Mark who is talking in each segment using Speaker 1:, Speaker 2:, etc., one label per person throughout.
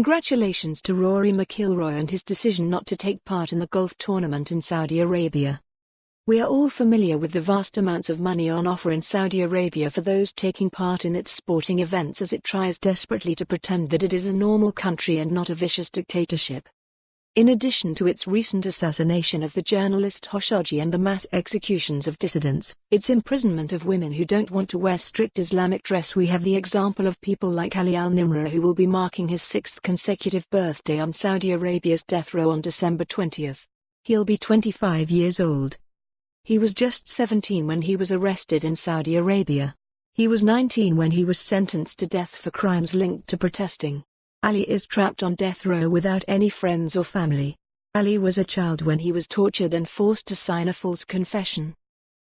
Speaker 1: Congratulations to Rory McIlroy and his decision not to take part in the golf tournament in Saudi Arabia. We are all familiar with the vast amounts of money on offer in Saudi Arabia for those taking part in its sporting events, as it tries desperately to pretend that it is a normal country and not a vicious dictatorship. In addition to its recent assassination of the journalist Khoshoggi and the mass executions of dissidents, its imprisonment of women who don't want to wear strict Islamic dress, we have the example of people like Ali al-Nimr, who will be marking his 6th consecutive birthday on Saudi Arabia's death row on December 20th. He'll be 25 years old. He was just 17 when he was arrested in Saudi Arabia. He was 19 when he was sentenced to death for crimes linked to protesting. Ali is trapped on death row without any friends or family. Ali was a child when he was tortured and forced to sign a false confession.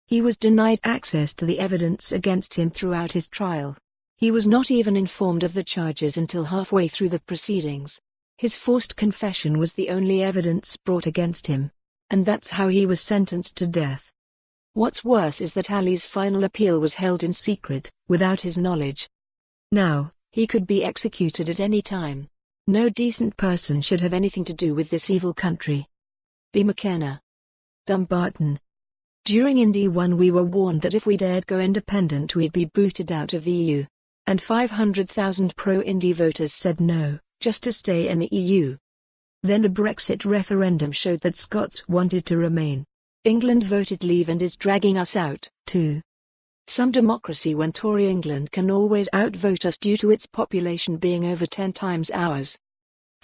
Speaker 1: He was denied access to the evidence against him throughout his trial. He was not even informed of the charges until halfway through the proceedings. His forced confession was the only evidence brought against him. And that's how he was sentenced to death. What's worse is that Ali's final appeal was held in secret, without his knowledge. Now, he could be executed at any time. No decent person should have anything to do with this evil country. B. McKenna. Dumbarton. During Indy 1 we were warned that if we dared go independent we'd be booted out of the EU. And 500,000 pro-Indy voters said no, just to stay in the EU. Then the Brexit referendum showed that Scots wanted to remain. England voted leave and is dragging us out, too. Some democracy when Tory England can always outvote us due to its population being over 10 times ours.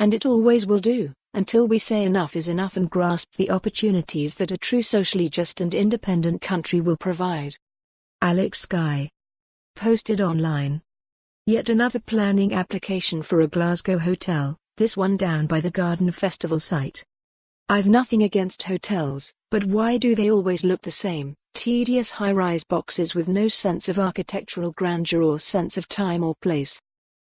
Speaker 1: And it always will do, until we say enough is enough and grasp the opportunities that a true socially just and independent country will provide. Alex Sky. Posted online. Yet another planning application for a Glasgow hotel, this one down by the Garden Festival site. I've nothing against hotels, but why do they always look the same? Tedious high-rise boxes with no sense of architectural grandeur or sense of time or place.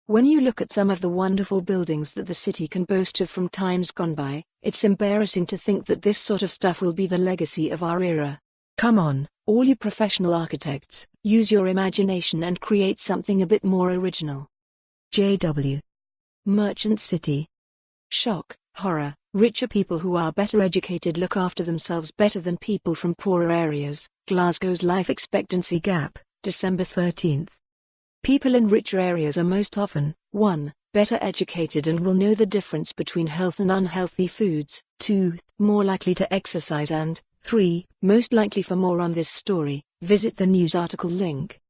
Speaker 1: When you look at some of the wonderful buildings that the city can boast of from times gone by, it's embarrassing to think that this sort of stuff will be the legacy of our era. Come on, all you professional architects, use your imagination and create something a bit more original. J.W. Merchant City. Shock, horror. Richer people who are better educated look after themselves better than people from poorer areas. Glasgow's life expectancy gap, December 13. People in richer areas are most often, 1. Better educated and will know the difference between health and unhealthy foods, 2. More likely to exercise and, 3. Most likely. For more on this story, visit the news article link.